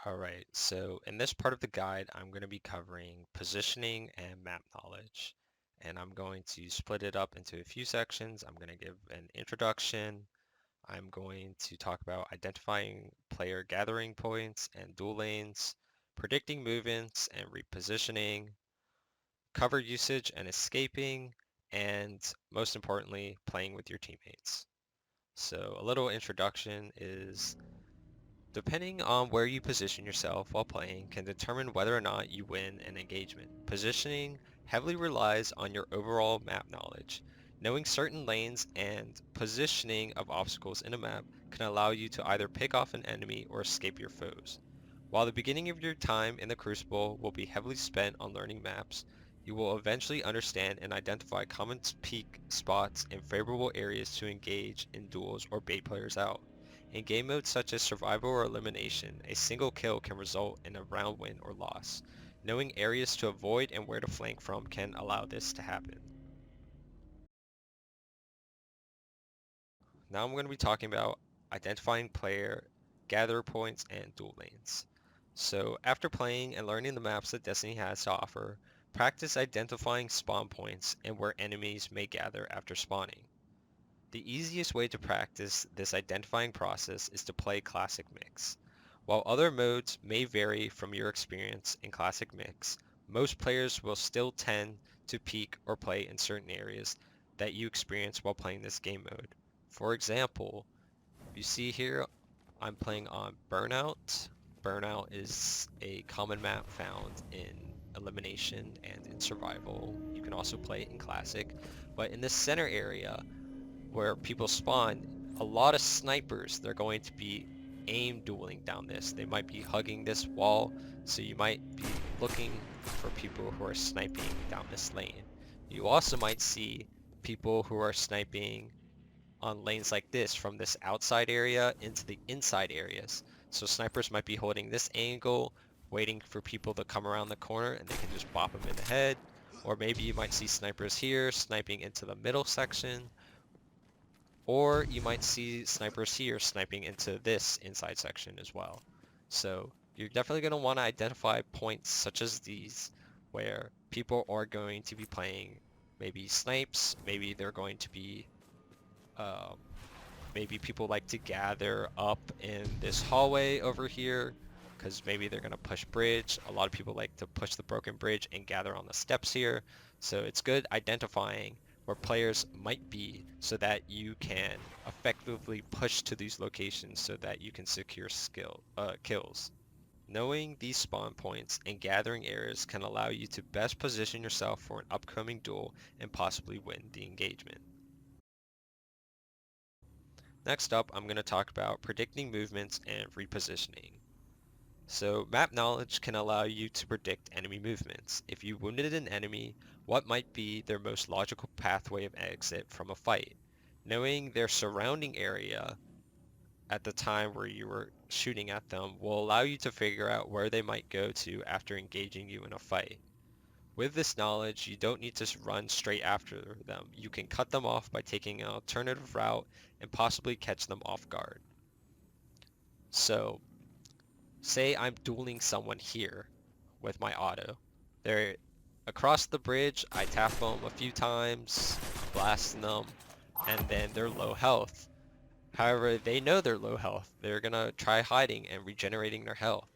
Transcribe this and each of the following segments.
Alright, so in this part of the guide, I'm going to be covering positioning and map knowledge. And I'm going to split it up into a few sections. I'm going to give an introduction. I'm going to talk about identifying player gathering points and duel lanes, predicting movements and repositioning, cover usage and escaping, and most importantly, playing with your teammates. So a little introduction is depending on where you position yourself while playing can determine whether or not you win an engagement. Positioning heavily relies on your overall map knowledge. Knowing certain lanes and positioning of obstacles in a map can allow you to either pick off an enemy or escape your foes. While the beginning of your time in the Crucible will be heavily spent on learning maps, you will eventually understand and identify common peak spots and favorable areas to engage in duels or bait players out. In game modes such as survival or elimination, a single kill can result in a round win or loss. Knowing areas to avoid and where to flank from can allow this to happen. Now I'm going to be talking about identifying player, gather points, and duel lanes. So after playing and learning the maps that Destiny has to offer, practice identifying spawn points and where enemies may gather after spawning. The easiest way to practice this identifying process is to play Classic Mix. While other modes may vary from your experience in Classic Mix, most players will still tend to peek or play in certain areas that you experience while playing this game mode. For example, you see here I'm playing on Burnout. Burnout is a common map found in Elimination and in Survival. You can also play it in Classic, but in the center area where people spawn, a lot of snipers, they're going to be aim dueling down this. They might be hugging this wall, so you might be looking for people who are sniping down this lane. You also might see people who are sniping on lanes like this from this outside area into the inside areas. So snipers might be holding this angle, waiting for people to come around the corner and they can just bop them in the head. Or maybe you might see snipers here sniping into the middle section, or you might see snipers here sniping into this inside section as well. So you're definitely going to want to identify points such as these where people are going to be playing maybe snipes, maybe they're going to be, um, maybe people like to gather up in this hallway over here because maybe they're going to push bridge. A lot of people like to push the broken bridge and gather on the steps here. So it's good identifying where players might be so that you can effectively push to these locations so that you can secure kills. Knowing these spawn points and gathering areas can allow you to best position yourself for an upcoming duel and possibly win the engagement. Next up, I'm going to talk about predicting movements and repositioning. So map knowledge can allow you to predict enemy movements. If you wounded an enemy, what might be their most logical pathway of exit from a fight? Knowing their surrounding area at the time where you were shooting at them will allow you to figure out where they might go to after engaging you in a fight. With this knowledge, you don't need to run straight after them. You can cut them off by taking an alternative route and possibly catch them off guard. So, say I'm dueling someone here with my auto. They're across the bridge, I tap them a few times, blasting them, and then they're low health. However, they know they're low health. They're gonna try hiding and regenerating their health.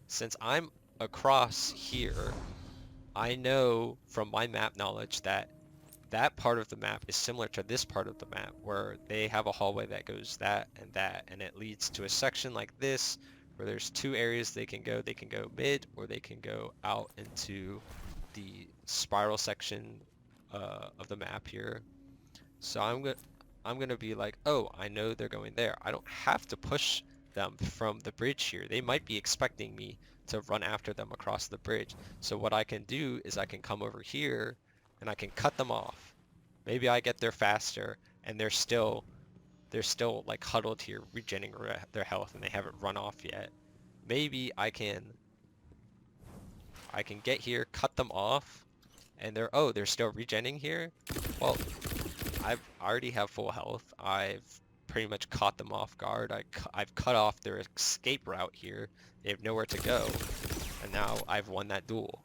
Since I'm across here, I know from my map knowledge that that part of the map is similar to this part of the map where they have a hallway that goes that, and it leads to a section like this where there's two areas they can go. They can go mid or they can go out into the spiral section of the map here. So I'm gonna be like, oh, I know they're going there. I don't have to push them from the bridge here. They might be expecting me to run after them across the bridge. So what I can do is I can come over here and I can cut them off. Maybe I get there faster and they're still like huddled here regenerating their health and they haven't run off yet. Maybe I can get here, cut them off, and they're still regenerating here. Well, I already have full health. I've pretty much caught them off guard. I've cut off their escape route here. They have nowhere to go, and now I've won that duel.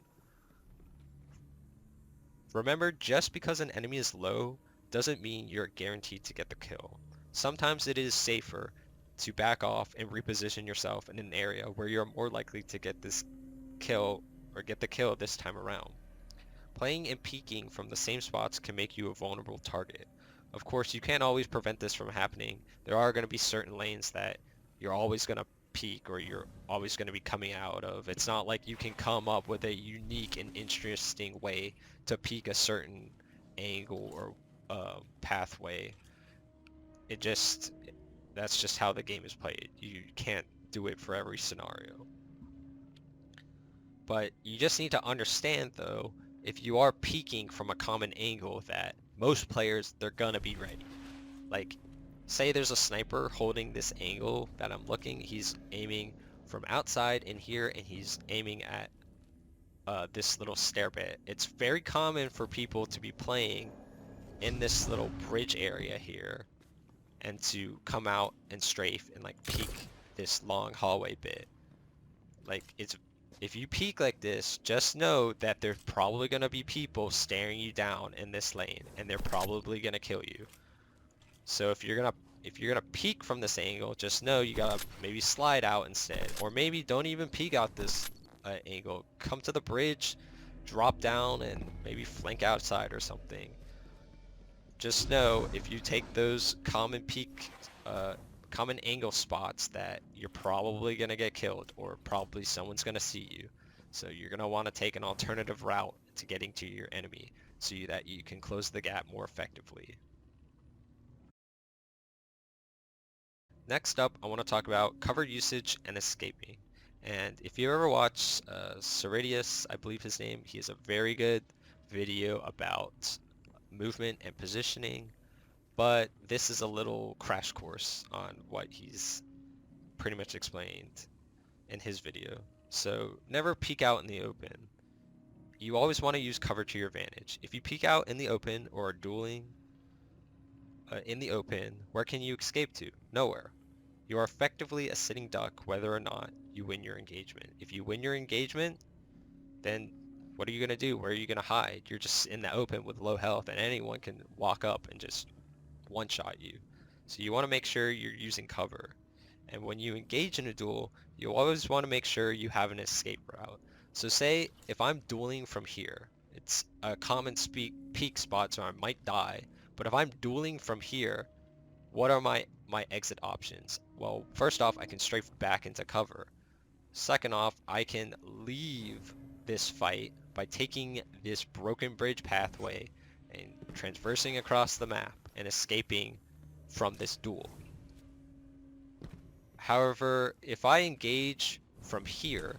Remember, just because an enemy is low doesn't mean you're guaranteed to get the kill. Sometimes it is safer to back off and reposition yourself in an area where you're more likely to get this kill or get the kill this time around. Playing and peeking from the same spots can make you a vulnerable target. Of course, you can't always prevent this from happening. There are going to be certain lanes that you're always going to peek or you're always going to be coming out of. It's not like you can come up with a unique and interesting way to peek a certain angle or pathway. That's just how the game is played. You can't do it for every scenario. But you just need to understand, though, if you are peeking from a common angle, that most players, they're gonna be ready. Like, say there's a sniper holding this angle that I'm looking, he's aiming from outside in here, and he's aiming at this little stair bit. It's very common for people to be playing in this little bridge area here, and to come out and strafe and like peek this long hallway bit. Like, if you peek like this, just know that there's probably going to be people staring you down in this lane, and they're probably going to kill you. So if you're gonna peek from this angle, just know you gotta maybe slide out instead, or maybe don't even peek out this angle. Come to the bridge, drop down, and maybe flank outside or something. Just know if you take those common common angle spots, that you're probably gonna get killed, or probably someone's gonna see you. So you're gonna want to take an alternative route to getting to your enemy so that you can close the gap more effectively. Next up, I want to talk about cover usage and escaping. And if you ever watch Ceridius, I believe his name, he has a very good video about movement and positioning, but this is a little crash course on what he's pretty much explained in his video. So never peek out in the open. You always want to use cover to your advantage. If you peek out in the open or are dueling in the open, where can you escape to? Nowhere. You are effectively a sitting duck whether or not you win your engagement. If you win your engagement, then what are you going to do? Where are you going to hide? You're just in the open with low health, and anyone can walk up and just one-shot you. So you want to make sure you're using cover. And when you engage in a duel, you always want to make sure you have an escape route. So say if I'm dueling from here, it's a common peak spot, so I might die. But if I'm dueling from here, what are my exit options? Well, first off, I can strafe back into cover. Second off, I can leave this fight by taking this broken bridge pathway and traversing across the map and escaping from this duel. However, if I engage from here,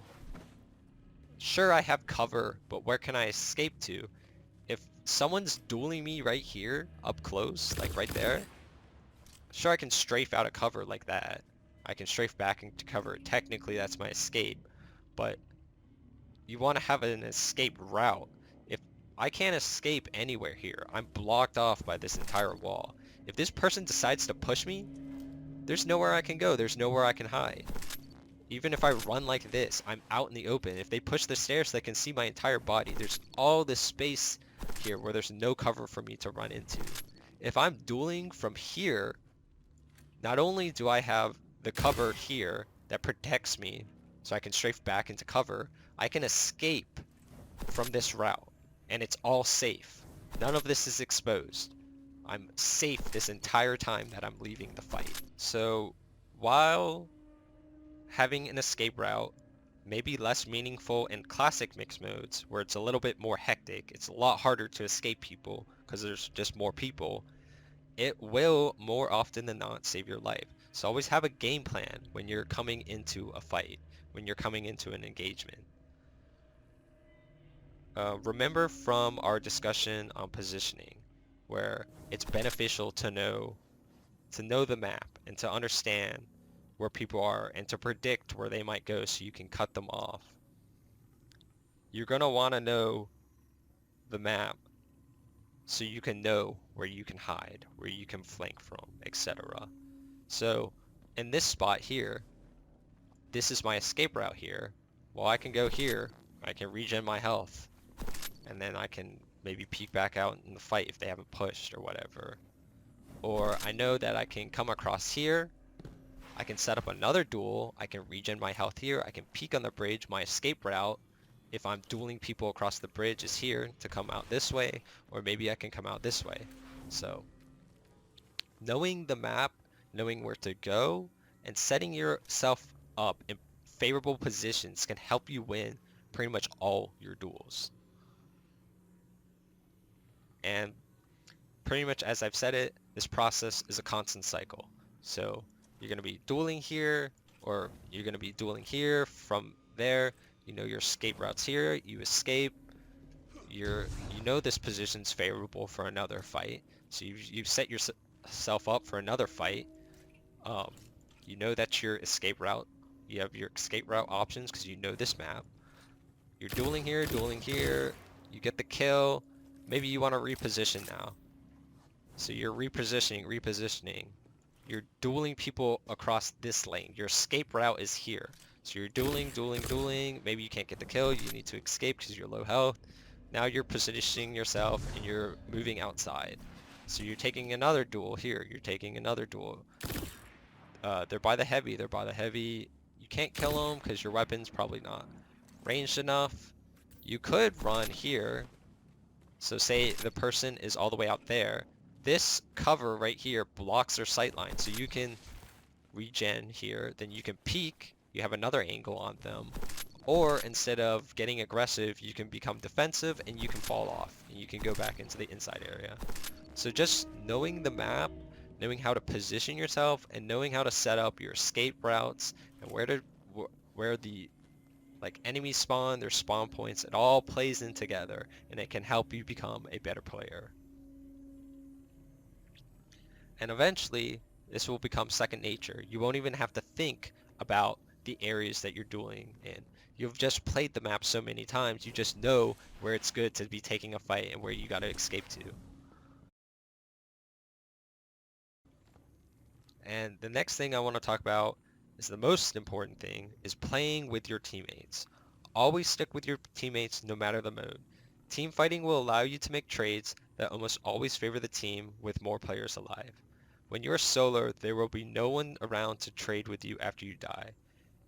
sure, I have cover, but where can I escape to? If someone's dueling me right here, up close, like right there, sure, I can strafe out of cover like that. I can strafe back into cover. Technically, that's my escape, but you want to have an escape route. If I can't escape anywhere here, I'm blocked off by this entire wall. If this person decides to push me, there's nowhere I can go. There's nowhere I can hide. Even if I run like this, I'm out in the open. If they push the stairs, they can see my entire body. There's all this space here where there's no cover for me to run into. If I'm dueling from here, not only do I have the cover here that protects me so I can strafe back into cover, I can escape from this route, and it's all safe. None of this is exposed. I'm safe this entire time that I'm leaving the fight. So while having an escape route may be less meaningful in classic mixed modes where it's a little bit more hectic, it's a lot harder to escape people because there's just more people, it will more often than not save your life. So always have a game plan when you're coming into a fight, when you're coming into an engagement. Remember from our discussion on positioning, where it's beneficial to know the map and to understand where people are and to predict where they might go so you can cut them off. You're going to want to know the map so you can know where you can hide, where you can flank from, etc. So in this spot here, this is my escape route here. Well, I can go here, I can regen my health, and then I can maybe peek back out in the fight if they haven't pushed or whatever. Or I know that I can come across here, I can set up another duel, I can regen my health here, I can peek on the bridge, my escape route, if I'm dueling people across the bridge, is here to come out this way, or maybe I can come out this way. So knowing the map, knowing where to go, and setting yourself up in favorable positions can help you win pretty much all your duels. And pretty much as I've said it, this process is a constant cycle. So you're going to be dueling here, or you're going to be dueling here from there. You know your escape routes here, you escape, you know this position's favorable for another fight. So you've set yourself up for another fight. Um, you know that's your escape route. You have your escape route options because you know this map. You're dueling here, you get the kill. Maybe you want to reposition now. So you're repositioning. You're dueling people across this lane. Your escape route is here. So you're dueling. Maybe you can't get the kill. You need to escape because you're low health. Now you're positioning yourself and you're moving outside. So you're taking another duel here. You're taking another duel. They're by the heavy. They're by the heavy. You can't kill them because your weapon's probably not ranged enough. You could run here. So say the person is all the way out there. This cover right here blocks their sight line. So you can regen here. Then you can peek. You have another angle on them. Or instead of getting aggressive, you can become defensive and you can fall off. And you can go back into the inside area. So just knowing the map, knowing how to position yourself, and knowing how to set up your escape routes and where the enemies spawn, their spawn points, it all plays in together and it can help you become a better player. And eventually, this will become second nature. You won't even have to think about the areas that you're dueling in. You've just played the map so many times, you just know where it's good to be taking a fight and where you gotta escape to. And the next thing I want to talk about is the most important thing, is playing with your teammates. Always stick with your teammates no matter the mode. Team fighting will allow you to make trades that almost always favor the team with more players alive. When you're solo, there will be no one around to trade with you after you die.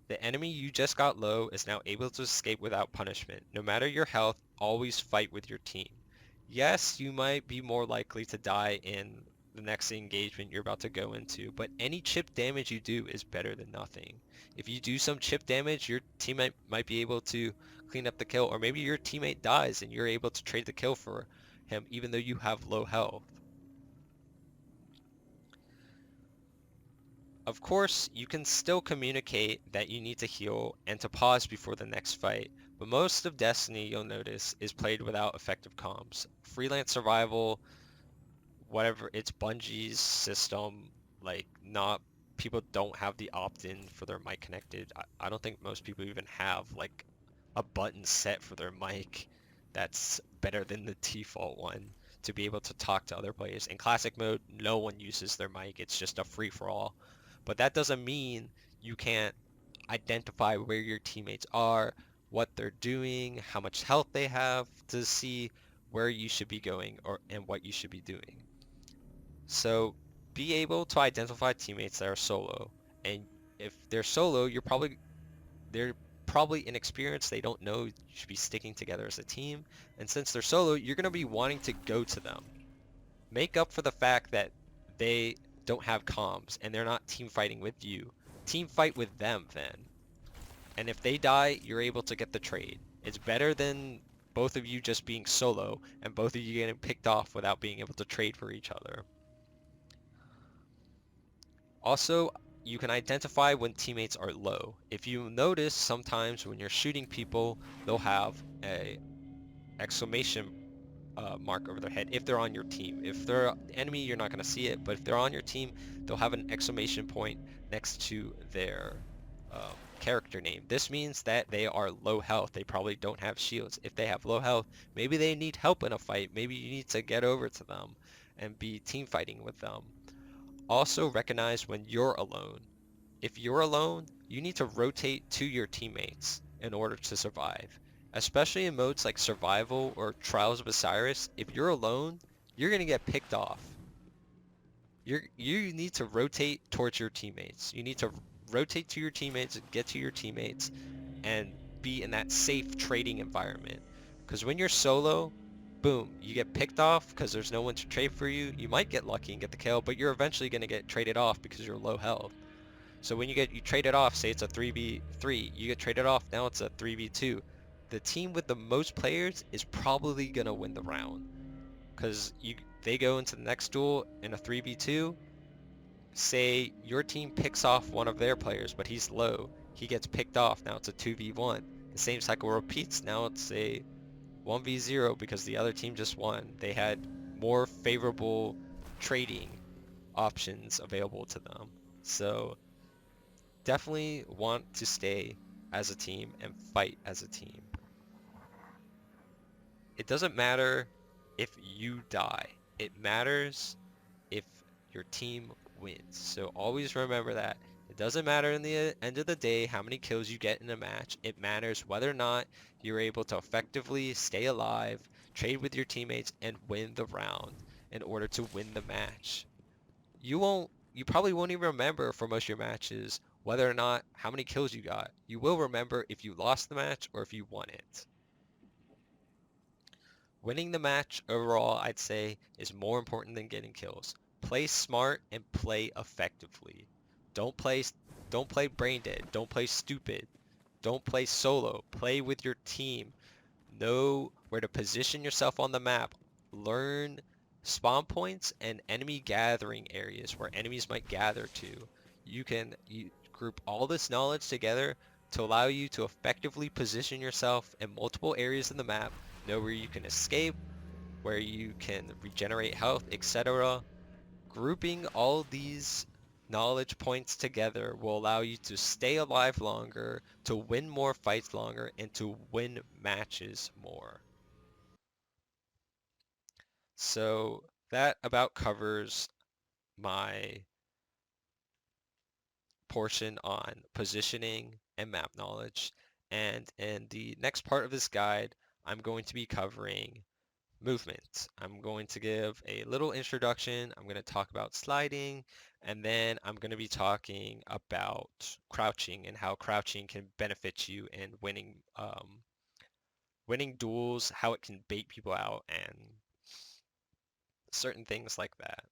The enemy you just got low is now able to escape without punishment. No matter your health, always fight with your team. Yes, you might be more likely to die in the next engagement you're about to go into, but any chip damage you do is better than nothing. If you do some chip damage, your teammate might be able to clean up the kill, or maybe your teammate dies and you're able to trade the kill for him even though you have low health. Of course, you can still communicate that you need to heal and to pause before the next fight, but most of Destiny, you'll notice, is played without effective comms. Freelance survival, whatever, it's Bungie's system, not people don't have the opt-in for their mic connected. I don't think most people even have a button set for their mic that's better than the default one to be able to talk to other players. In classic mode, no one uses their mic. It's just a free-for-all. But that doesn't mean you can't identify where your teammates are, what they're doing, how much health they have to see where you should be going and what you should be doing. So be able to identify teammates that are solo. And if they're solo, they're probably inexperienced. They don't know you should be sticking together as a team. And since they're solo, you're going to be wanting to go to them. Make up for the fact that they don't have comms and they're not team fighting with you. Team fight with them then. And if they die, you're able to get the trade. It's better than both of you just being solo and both of you getting picked off without being able to trade for each other. Also, you can identify when teammates are low. If you notice, sometimes when you're shooting people, they'll have a exclamation mark over their head if they're on your team. If they're the enemy, you're not going to see it, but if they're on your team, they'll have an exclamation point next to their character name. This means that they are low health. They probably don't have shields. If they have low health, maybe they need help in a fight. Maybe you need to get over to them and be team fighting with them. Also recognize when you're alone. If you're alone, you need to rotate to your teammates in order to survive. Especially in modes like Survival or Trials of Osiris, if you're alone, you're gonna get picked off. You need to rotate towards your teammates. You need to rotate to your teammates, get to your teammates, and be in that safe trading environment. Because when you're solo, boom, you get picked off because there's no one to trade for you. You might get lucky and get the kill, but you're eventually going to get traded off because you're low health. So when you traded off, say it's a 3v3, you get traded off, now it's a 3v2. The team with the most players is probably going to win the round because they go into the next duel in a 3v2. Say your team picks off one of their players, but he's low. He gets picked off. Now it's a 2v1. The same cycle repeats. Now it's a 1v0 because the other team just won. They had more favorable trading options available to them. So definitely want to stay as a team and fight as a team. It doesn't matter if you die. It matters if your team wins. So always remember that. It doesn't matter in the end of the day how many kills you get in a match. It matters whether or not you're able to effectively stay alive, trade with your teammates, and win the round in order to win the match. You probably won't even remember for most of your matches whether or not how many kills you got. You will remember if you lost the match or if you won it. Winning the match overall, I'd say, is more important than getting kills. Play smart and play effectively. Don't play don't play brain dead. Don't play stupid. Don't play solo. Play with your team. Know where to position yourself on the map. Learn spawn points and enemy gathering areas where enemies might gather to. You group all this knowledge together to allow you to effectively position yourself in multiple areas of the map, know where you can escape, where you can regenerate health, etc. Grouping all these knowledge points together will allow you to stay alive longer, to win more fights longer, and to win matches more. So that about covers my portion on positioning and map knowledge. And in the next part of this guide, I'm going to be covering movement. I'm going to give a little introduction. I'm going to talk about sliding, and then I'm going to be talking about crouching and how crouching can benefit you in winning duels, how it can bait people out, and certain things like that.